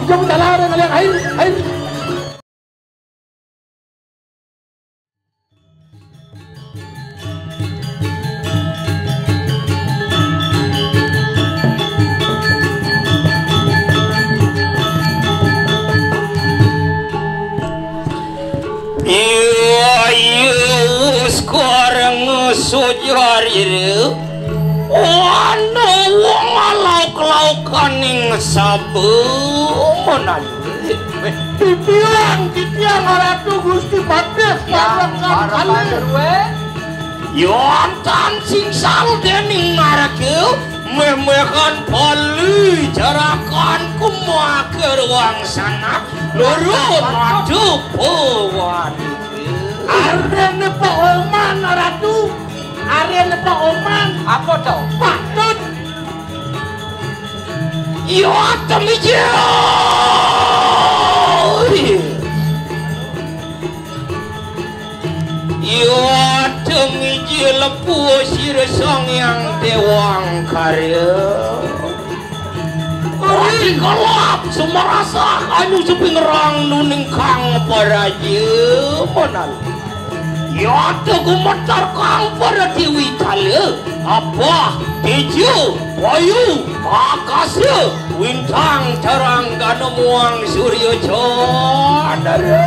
Jom dalam kalian air. Sekarang sujarir ana wong lauk-laukan ning sabenan titiang Ratu Gusti Padas Yontan singsal dening narakew memekan pali jarakan kumakir wang sana nurut madu pawan Arene Pak Oman Ratu Arene Pak Oman apa tau patut yo temije yo temije lepu sira sang yang dewang karya Ori kalap sumarasa anu sepingerang nuning kang paraje monan ya gumetar kang para dewi kale apa tejo wayu akasya wintang terang ganemuang surya candra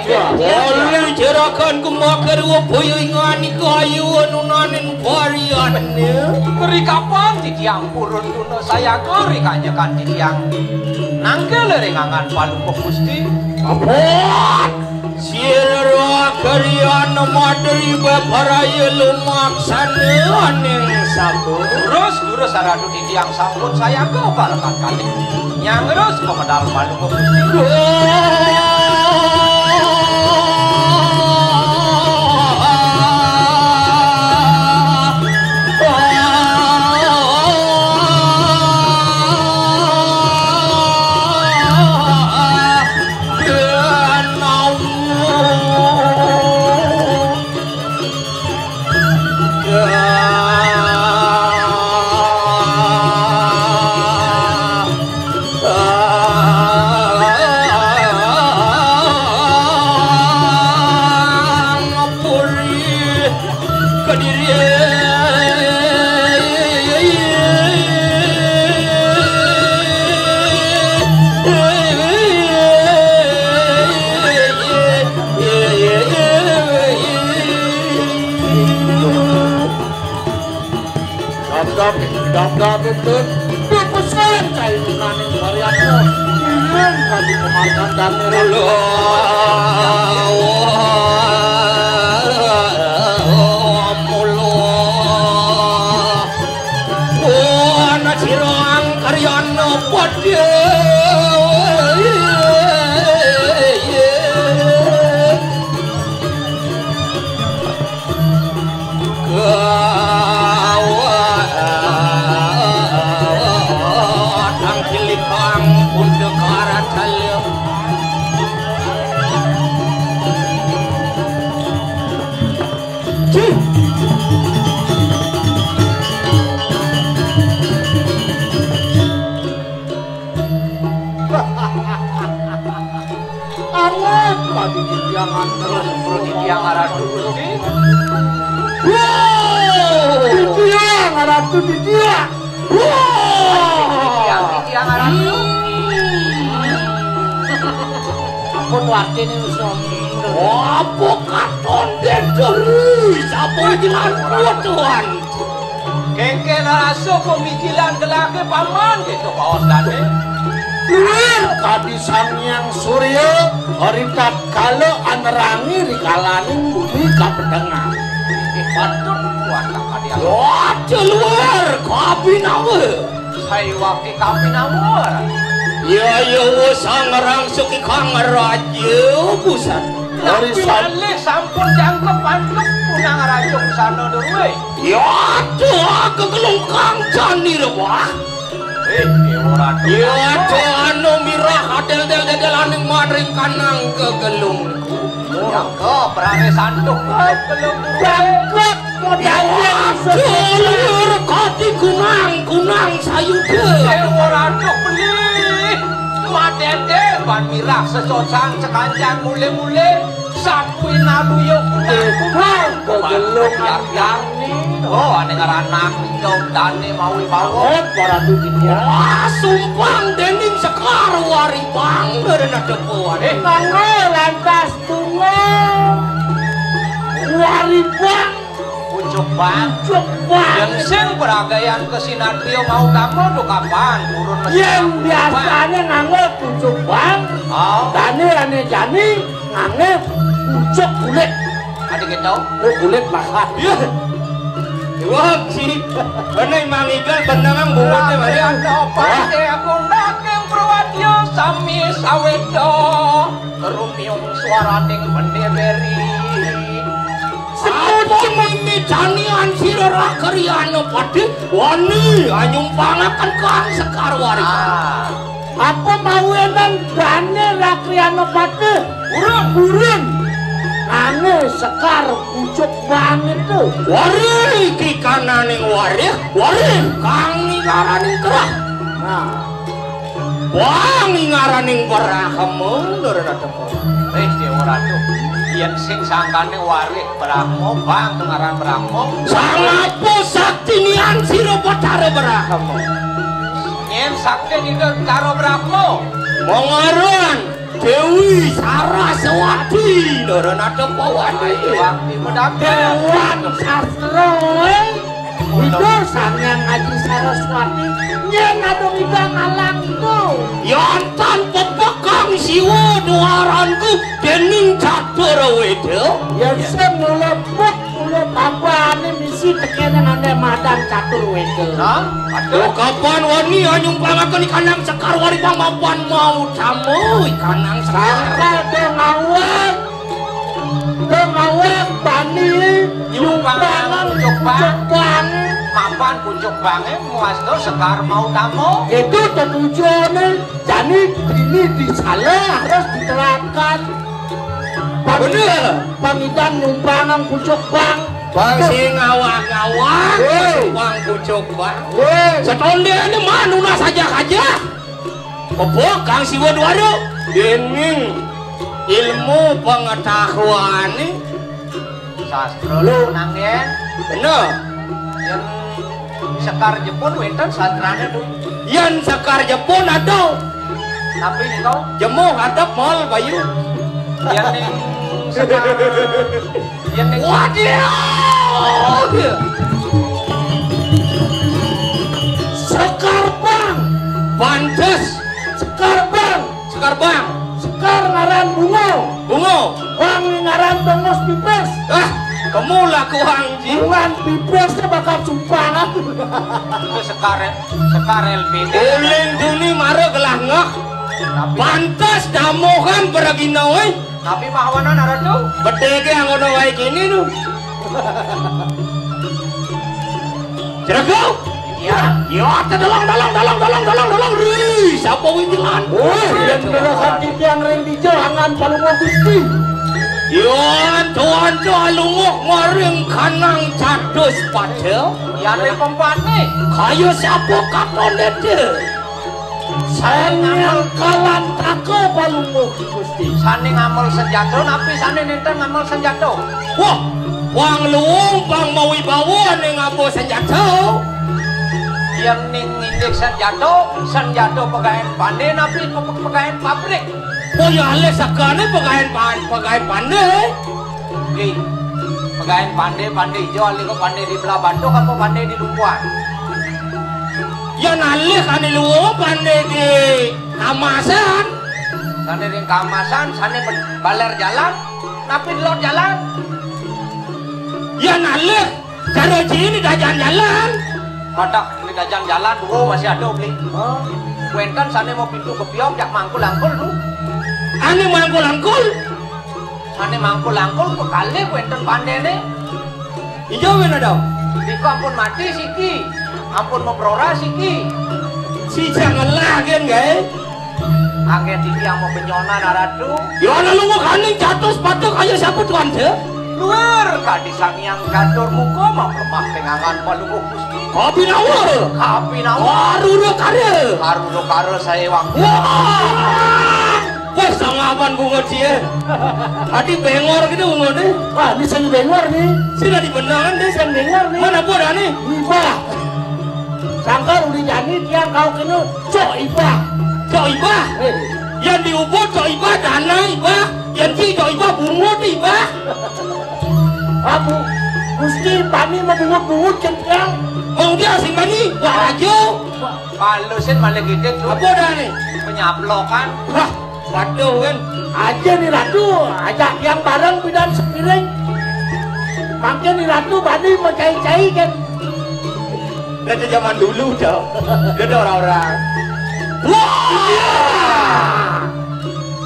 Boleh jerakan kemakar wapoyo ingani kayu anunanin variannya. Keri kapan titiang purun tuna saya keri kanyakan titiang nangkel ringangan palu Gusti. Apa? Sira karian madri bebaraya lumaksana aning sabu. Terus saradu titiang sambut saya ke balakan kali. Yang terus pemedal palu Gusti. Dap betul pesan cai naning variannya ingin kami kemarkan dan Titiang Ratu Gusti. Titiang Ratu titiang. Titiang Ratu. Pun artine wis apa katon terus apa jalan kuat Tuhan kengke naraso pemikiran gelake paman gitu paos dane luar tadi sang yang surya harikat kala anerangi rikalaning bumi kapedengah patut kuasa kadia waduh luar kabinawe saya waki kabinawe ya sang rangsuki kang raja busan dari salih sampun jangkep pantuk punang rajung sana derwe ya kegelung kang jani rebah ora ya anu sawan ring kanang kegelungku. Yang ke berane sanduk kegelung Bangkot modalnya Jalur kati kunang sayuda. ora tok beli. Madende ban mirah secocang sekanjang mule-mule sakuwi naluyo kunang kegelung yarni. Oh ane ngaranak dane mawi bawon para dunia Sumpang dening sekar wari bang derena depoan. Mangga lantas tunga waribang pucuk bang coba yang sing beragayan ke sinatrio mau kamu do kapan urun yang biasanya ngangge pucuk bang oh dane ane jani ngangge pucuk kulit ada gitu kulit masak Wah si benai mangigal benangang bunga teh mari. Pasti aku ndaking Purwadya sami sawedo rumiung swaraning bendeberi Sepuni janian sira karyana padhe wani anyumpangaken Kang Sekar Wari. apa mau enan dane lakriano pade urun ane sekar pucuk bang itu Wari iki kananing wari Kang ngaraning kerah. nah Wang ngaraning Brahma derena depoan. di ora tuh yen sing sangkane warik Brahma bang ngaran Brahma Sangapo saktinian sira Bathara Brahma. yen sakti dina karo Brahma Mongaran Dewi Saraswati derena depoan. waktu medake Dewan sastra itu sangyang Haji Saraswati nyen adong ida ngalang itu Yantan pepekang siwa nuaranku dening Catur Weda. ya sing muleput mulut apane misi tekene ane madang Catur Weda nah Aduh kapan wani anyumpangaken Kanang Sekar Wari pamapan mau tamu Kanang Sekar. Sangka dongawek bani nyumpangan pucuk bang mapan pucuk bange muasto Sekar mau tamu itu tujuannya jadi ini disalah harus diterapkan Bener. pamitan nyumpangan pucuk bang Bang sing ngawak-ngawak bang pucuk bang. Setonde ini manuna saja. Apa Kang Siwa Dwara dening ilmu pengetahuan sastra lu nanggen bener. yang Sekar Jepun wenten sastrane tuh Yan Sekar Jepun ada tapi itu jemuh hadap mal bayu. yang ning Sekar yang ning Waduh. sekar bang Pantes sekar bang sekar ngaran bungo bang ngaran tongos pipes kemula ku hangji. bungan pipesnya bakal cumpangan itu Sekar LPD Uling duni mara gelah ngak. Pantas damohan beragina woi. tapi mahawanan ada tuh Bedege yang ngono wae kini nu. Jerego. iya Ya, dalang. Ri, sapa winjilan? yang berokat di tiang ring di jangan palungo gusti Yon tuan alungok maring kanang cadus padel. yang ning pempane Kayu sapa katon dede. Sanyal kalan tako palungo gusti sane ngamul senjata tapi sane nenten ngamul senjata Wah, wang luung bang mawibawa ning apa senjata. yang ning indik senjata pegaen pandai tapi pegaen pabrik Boya ale sakane pegaen pandai. Oke, pegaen pandai hijau ali ko pandai di belah Bandung apa pandai di Lumpuan Ya nalih kan luung pandai di Kamasan. sane ring kamasan sane baler jalan tapi di luar jalan Ya nalih cara ini jalan. Madak di dajang jalan dulu masih ada beli Kuentan sane mau pintu ke piok jak mangkul-angkul lu Ane mangkul-angkul. sane mangkul-angkul kekali kuentan pandai nih Ijo wena daw. Diko ampun mati siki ampun memperora siki Si jangan lagi nggak? Angge titiang mau benyonan aradu. Ya ana lunga kaning jatuh sepatu kaya siapa tuan de? Luar kadi sangyang kantor muka mah lemah tengangan palungguh Gusti. Kopi nawar. Kapi nawa. Harudo kare. Harudo kare saya wang. Wah. Wes sangapan bunga dia. Tadi bengor gitu bunga deh. Wah, ini sang bengor nih. Sini di benangan deh. Sang bengor nih. Mana boda nih? Ibah. Sangkar udah jadi tiang kau kena cok ibah. Cok ibah. Yang diubur cok ibah dana ibah. Yang di cok ibah bungut ibah. Abu, Gusti Pani mau bungut-bungut centang. Mau dia sing bani. Wah aja. Palusin malah gede tuh. Apa dah nih? Penyaplokan. Wah, waduh kan. Aja nih Ratu, ajak yang bareng bidan sepiring. Makin nih Ratu Pani mau cai-cai kan. Dari zaman dulu dah. Dia ada orang-orang. Wah!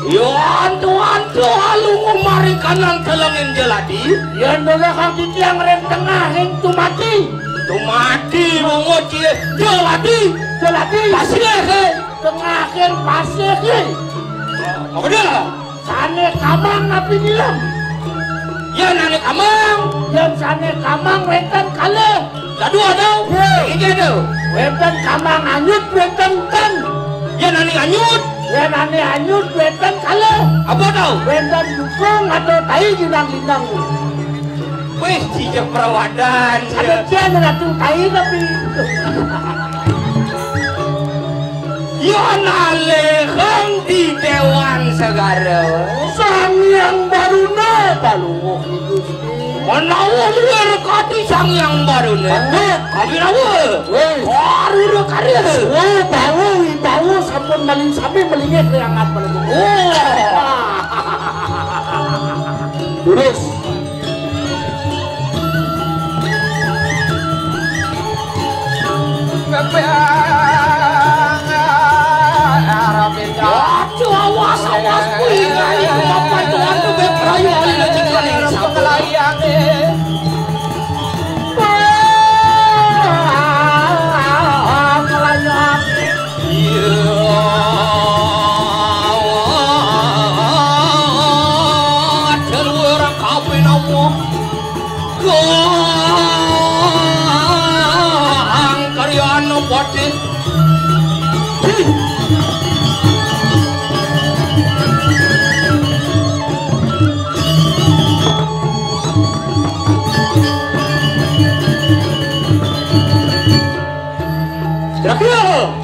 Yo antu-antu halu ngomari kanan telengin jeladi. Yang dulu kau tiang rem tengah yang tu mati. Tu mati mongo cie jeladi. Jeladi. Pasir ke. Tengah yang pasir ke. Apa dia? Sane kamang api nilam. Ya nane kamang. Yang sane kamang wetan kale. Dua tau. Ini tu. Wetan kamang anyut wetan tan. Ya nane anyut. Ya nane anyut wetan kale. Apa tau? Wetan dukung atau tai jinang-jinang. Wih, cija perawadan. Ada cian ratu tai tapi. Ya nale kang di dewan segara. Sang yang baru na balungok ni Gusti. Menawa luar kati sang yang baru ni. Kami nawa. Baru dah karya. Oh, baru sampun maling sapi melingit yang apa lagi. Terus. Awas kuingan ini apa tuan tu berperaya oleh jika yang Pengelayang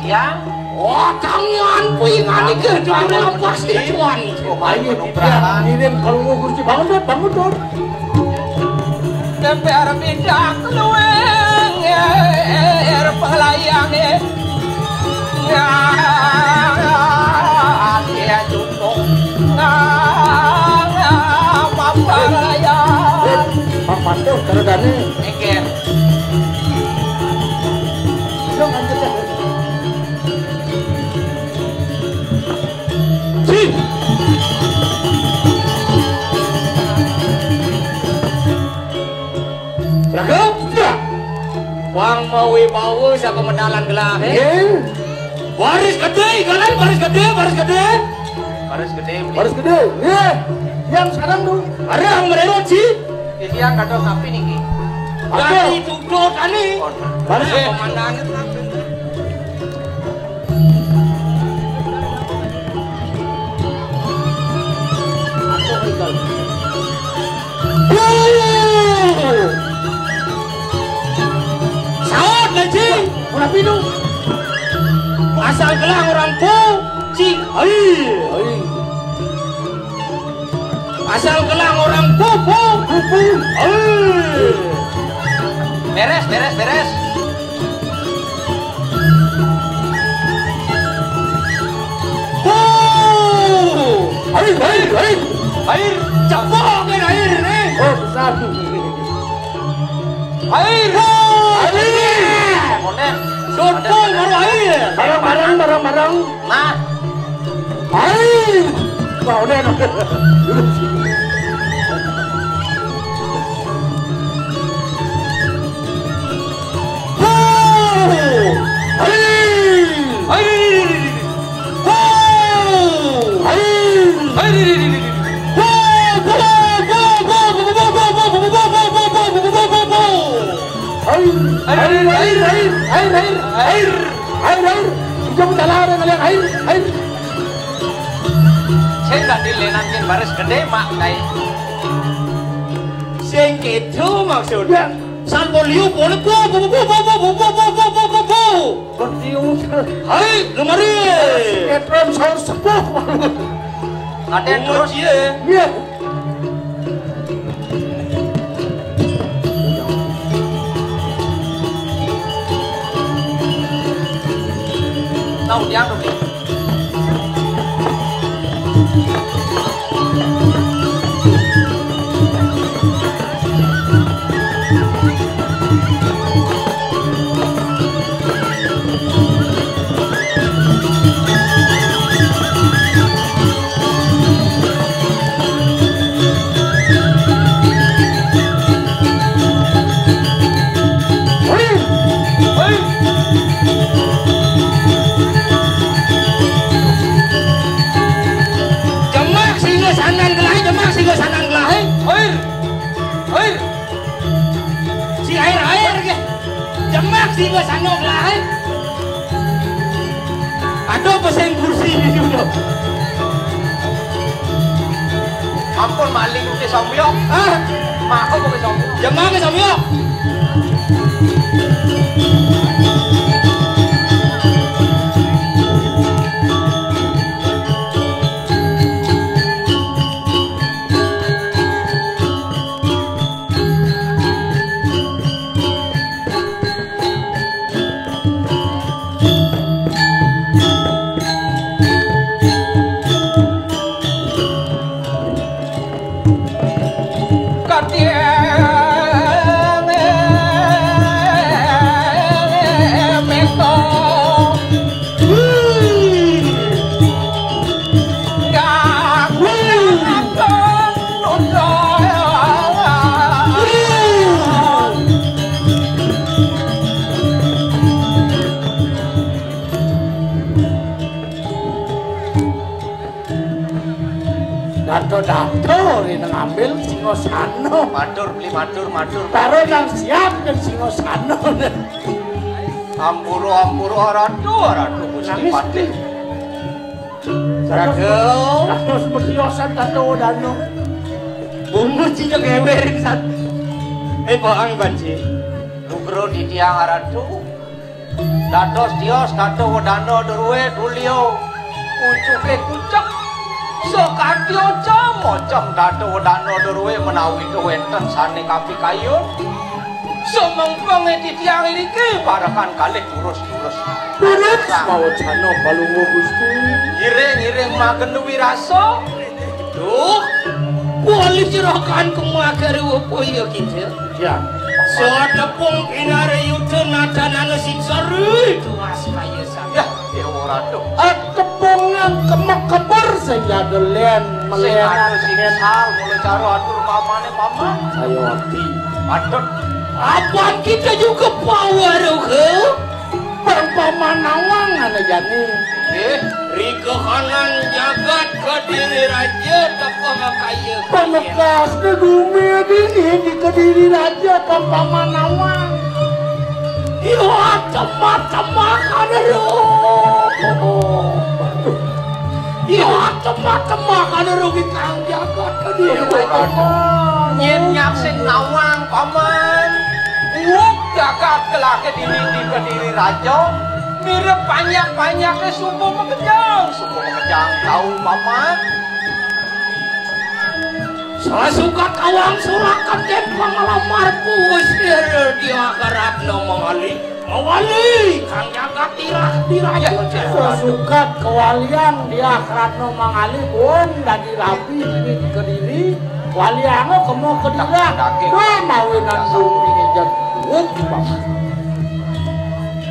ya. Wah, tangan puingan ini kedengaran pasti tuan. Ayo kita ngirim kalau Gusti bangun deh, bangun deh. DPR bidang kelueng pengelayang dia cukup mampalayan Papanto keredane mikir dong anjir. Si. Ragam? Wang mau siapa medalan gelah? Baris gede, galan baris gede. Baris gede. Yang sekarang tuh. Ada yang mererot sih. dia kadang ngapi niki Jadi tudut ani. Baris Komandan. Saud lagi. Kenapa itu? Asal gelang orang pu, cik. Asal gelang orang pu. beres Air, cepok kan air ni. Oh, besar tuh. air Air. Sotong baru air. Barang. nah Air. Kau deh. Air. Air. Saya nggak dilenan yang baris gede mak kayak. Sing itu maksudnya. Salbolio boleh Bertiung. Hai, lemari. Etron saur sepuh. Ada terus ya. Iya. Tahu dia dulu. Sehingga sanok lain. Aduh pesan kursi ini juga. Ampun maling ke somyok. Mak aku ke somyok. Jemaah ke somyok. Dato ini ngambil Singosano. Madur beli madur. Taruh nang siap dan Singosano. Ampuru ratu Gusti Pati. Ratu seperti yosan Dato Dano. Bumbu cinya kewerin sat. Paang banci. Nugro di tiang ratu. Dados dios Dato Dano durwe dulio. Ucuke kucak. Sekatio mocom Dato Dano durwe menawi wenten sane kapi kayun. Semengkonge di tiang iki barakan kalih urus. Urus mau jano balungo Gusti. Iring magen wiraso. Duh. Wali jerakan kemakari opo ya kita. Ya. Satepung inare yudha nadanana siksari tuas kaya Ya, dewa ratu. Tepungan kemek-keper sehingga delen Sing melihat anu singsal mulai caro atur mamane paman. saya hati. Atur. apaan kita juga power ke? Perpamanawang ada jani. Rika kanan jagat Kediri Raja tapa kaya Pemekas di bumi ini di Kediri Raja Perpamanawang. Ya temat-temat ada Ya temat-temat ada rugi kang jagat Kediri Raja. Nyenyak sing nawang paman. Wuk jagat kelake di Kediri Raja. Mirip banyak-banyaknya suku mengejang tahu paman. Saya suka kawang surakan dan pengalamarku usir dia kerapno mawali kang jagat diraya Sesukat kewalian dia karena mangali pun dari rapi ini Kediri waliango kemo Kedira tuh mawinan bumi ejak wuk paman.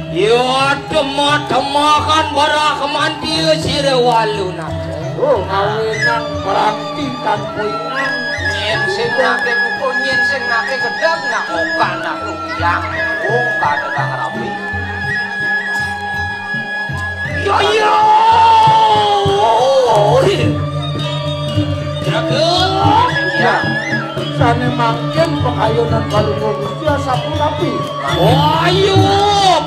Ya temat-temakan barang kemanti sire walu nake. Oh mawinan berarti kan puingan. Nyen sing nake buku nyen sing nake gedang nak oka nak rupiah. Wong kada kang rapi. mangken pekayunan kalunggo Gusti sapunapi. Oh ayo,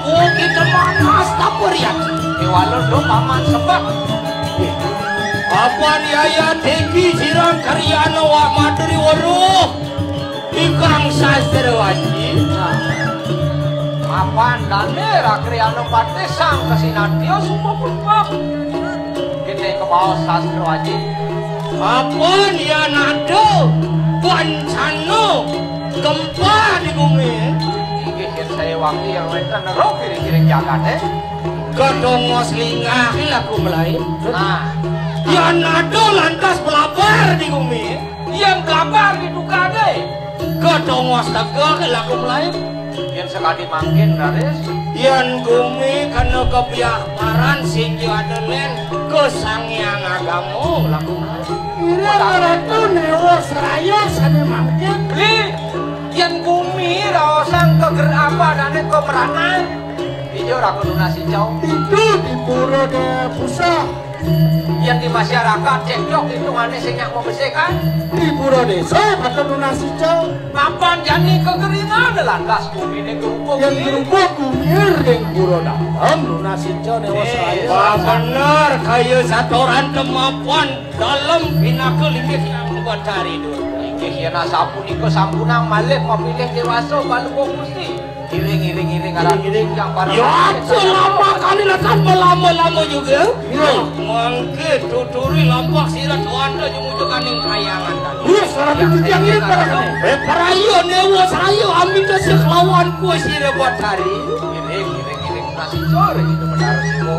buki temanas tapur ya. Kewalon do paman sebab. Apa niaya teki sirang karyana wa madri waruh. Ikang sastra wajib. Apan dane rakriano pate sang kesinatio sumpah pulpap. Kita ke bawah sastra wajib. Apa dia nado pancano gempa di bumi. Iki saya waktu yang wenten nero kiri-kiri jagat Kedongos lingah laku melai. Nah, dia nado lantas pelapar di bumi. yang kabar di dukane. Kedongos tegak laku melai. Yang sekali mangkin Raris. Yang bumi kena kebiakparan sing adelen kesangian agamu laku melai. Ira ratu newo seraya sane mangken. Li, yang bumi raosan keger apa dan ke meranan. Ijo raku lunasi jauh. Itu di pura de pusat. Yang di masyarakat cekcok hitungannya sing yang mau besekan. Di pura desa kata lunasi jauh. Mapan jani kegeringan lantas bumi ini gerupuk. Yang gerubuk kumir yang pura dalam lunasi jauh newo seraya. Wah bener kayak satoran kemampuan dalam pinaka linggih yang buat cari dulu. Iki yana sapu niko sampunang malih memilih dewasa balunggo Gusti. Iring-iring yang para. Ya selama kali lakan melama-lama juga. Iya. Mangke tuturi lampak sirat wanda jumujukan yang kayangan dan. Iya salah itu yang ini para kene. Parayo newo sayo amin kasih kelawan ku sire buat cari. Iring nasi sore itu benar siko.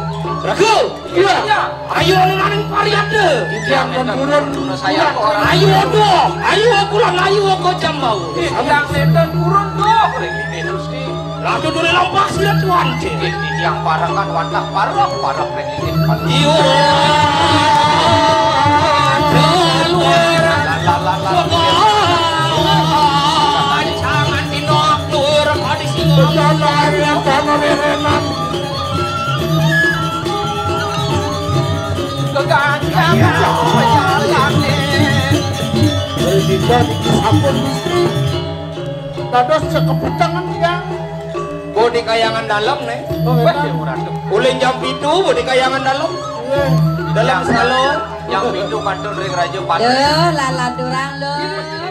Ragu. Iya. Ayo naning pariade. Yang menurun Saya orang. Ayo dong. Ayo pulang ayo aku jambau. Yang neten turun doh ini Gusti. Lalu dulu lampak sirat wanda. Yang parakan wantak parok reklinik palu. Iyo. Keluar. Jangan dinok nur pada sini. Jalan yang tanah lerenan. Keganjangan pejalan Berbeda di sampun Gusti. Dados sekeputangan dia. Bodi kayangan dalam nih. Oh memang. Ulin jam itu bodi kayangan dalam. Iya. Dalam salon. yang pintu kantor ring raja Pati. Duh, lala durang duh.